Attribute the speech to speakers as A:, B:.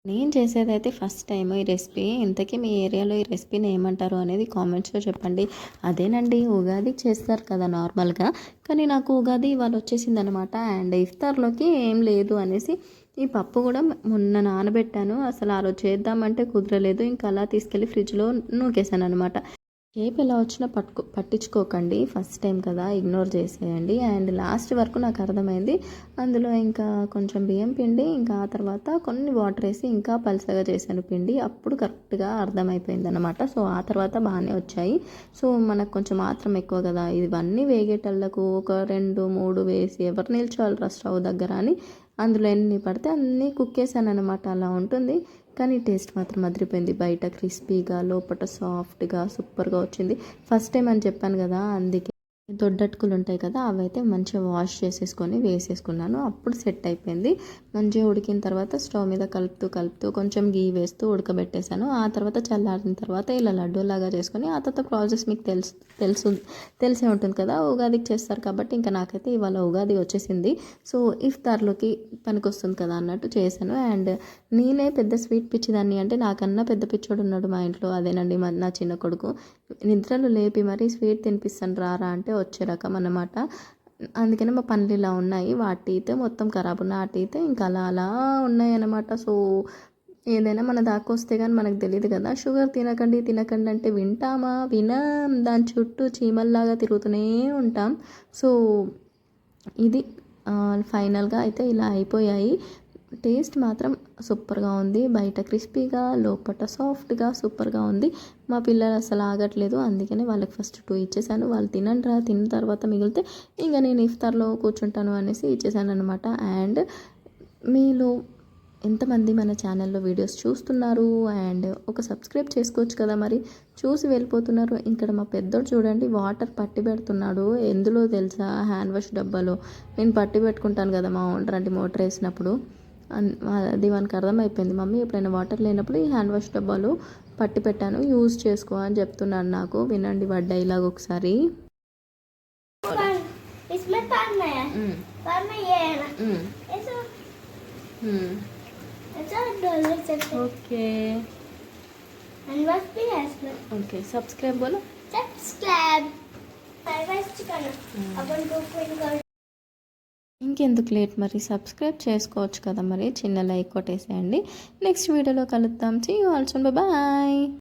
A: నేను చేసేదైతే first time ఈ recipe. ఇంతకీ మీ ఏరియాలో ఈ రెసిపీని ఏమంటారు అనేది కామెంట్స్లో చెప్పండి. అదేనండి, ఉగాదికి చేస్తారు కదా నార్మల్గా, కానీ నాకు ఉగాది ఇవాళ వచ్చేసిందనమాట. అండ్ ఇఫ్తార్లోకి ఏం లేదు అనేసి ఈ పప్పు కూడా మొన్న నానబెట్టాను. అసలు ఆ రోజు చేద్దామంటే కుదరలేదు. ఇంకా అలా తీసుకెళ్ళి ఫ్రిడ్జ్లో నూకేసాను అనమాట. షేప్ ఎలా వచ్చినా పట్టించుకోకండి, ఫస్ట్ టైం కదా, ఇగ్నోర్ చేసేయండి. అండ్ లాస్ట్ వరకు నాకు అర్థమైంది. అందులో ఇంకా కొంచెం బియ్యం పిండి, ఇంకా ఆ తర్వాత కొన్ని వాటర్ వేసి ఇంకా పలుచగా చేశాను పిండి. అప్పుడు కరెక్ట్గా అర్థమైపోయింది అనమాట. సో ఆ తర్వాత బాగానే వచ్చాయి. సో మనకు కొంచెం మాత్రం ఎక్కువ కదా, ఇవన్నీ వేగేటళ్ళకు ఒక 2-3 వేసి ఎవరు నిల్చోవాలి స్టవ్ దగ్గర అని అందులో ఎన్ని పడితే అన్నీ కుక్ చేశాను అనమాట. అలా ఉంటుంది. కానీ టేస్ట్ మాత్రం అదిరిపోయింది. బయట క్రిస్పీగా, లోపల సాఫ్ట్గా సూపర్గా వచ్చింది. ఫస్ట్ టైం అని చెప్పాను కదా, అందుకే దొడ్డటుకులు ఉంటాయి కదా, అవైతే మంచిగా వాష్ చేసేసుకొని వేసేసుకున్నాను. అప్పుడు సెట్ అయిపోయింది. మంచిగా ఉడికిన తర్వాత స్టవ్ మీద కలుపుతూ కొంచెం గీ వేస్తూ ఉడకబెట్టేశాను. ఆ తర్వాత చల్లారిన తర్వాత ఇలా లడ్డూలాగా చేసుకొని ఆ తర్వాత ప్రాసెస్ మీకు తెలిసే ఉంటుంది కదా, ఉగాదికి చేస్తారు కాబట్టి ఇంకా నాకైతే ఇవాళ ఉగాది వచ్చేసింది. సో ఇఫ్తార్లోకి పనికొస్తుంది కదా అన్నట్టు చేశాను. అండ్ నేనే పెద్ద స్వీట్ పిచ్చిదాన్ని అంటే నాకన్నా పెద్ద పిచ్చోడు ఉన్నాడు మా ఇంట్లో. అదేనండి నా చిన్న కొడుకు. నిద్రలు లేపి మరీ స్వీట్ తినిపిస్తాను రారా అంటే వచ్చే రకం అన్నమాట. అందుకనే మా పనులు ఇలా ఉన్నాయి. వాటి అయితే మొత్తం ఖరాబ్ ఉన్నాయి, అటు అయితే ఇంకా అలా అలా ఉన్నాయి అన్నమాట. సో ఏదైనా మన దాకా వస్తే కానీ మనకు తెలియదు కదా. షుగర్ తినకండి తినకండి అంటే వింటామా? వినం. దాని చుట్టూ చీమల్లాగా తిరుగుతూనే ఉంటాం. సో ఇది ఫైనల్గా అయితే ఇలా అయిపోయాయి. టేస్ట్ మాత్రం సూపర్గా ఉంది. బయట క్రిస్పీగా, లోపల సాఫ్ట్గా సూపర్గా ఉంది. మా పిల్లలు అసలు ఆగట్లేదు. అందుకనే వాళ్ళకి ఫస్ట్ 2 ఇచ్చేసాను. వాళ్ళు తినండి రా, తిన్న తర్వాత మిగిలితే ఇంకా నేను ఇఫ్తార్లో కూర్చుంటాను అనేసి ఇచ్చేసాను అనమాట. అండ్ మీలో ఎంతమంది మన ఛానల్లో వీడియోస్ చూస్తున్నారు అండ్ ఒక సబ్స్క్రైబ్ చేసుకోవచ్చు కదా, మరి చూసి వెళ్ళిపోతున్నారు. ఇక్కడ మా పెద్దోడు చూడండి వాటర్ పట్టి పెడుతున్నాడు. ఎందులో తెలుసా? హ్యాండ్ వాష్ డబ్బాలో. నేను పట్టి పెట్టుకుంటాను కదా మా ఓనర్ అంటే మోటార్ వేసినప్పుడు. అది మనకు అర్థమైపోయింది. మమ్మీ ఎప్పుడైనా వాటర్ లేనప్పుడు ఈ హ్యాండ్ వాష్ డబ్బాలు పట్టి పెట్టాను, యూజ్ చేసుకో అని చెప్తున్నాను నాకు. వినండి వాడి డైలాగ్ ఒకసారి. ఓకే ఓకే, సబ్స్క్రైబ్ బోలో. ఇంకెందుకు లేట్, మరి సబ్స్క్రైబ్ చేసుకోవచ్చు కదా, మరి చిన్న లైక్ కొట్టేసేయండి. నెక్స్ట్ వీడియోలో కలుద్దాం. See you all soon, bye.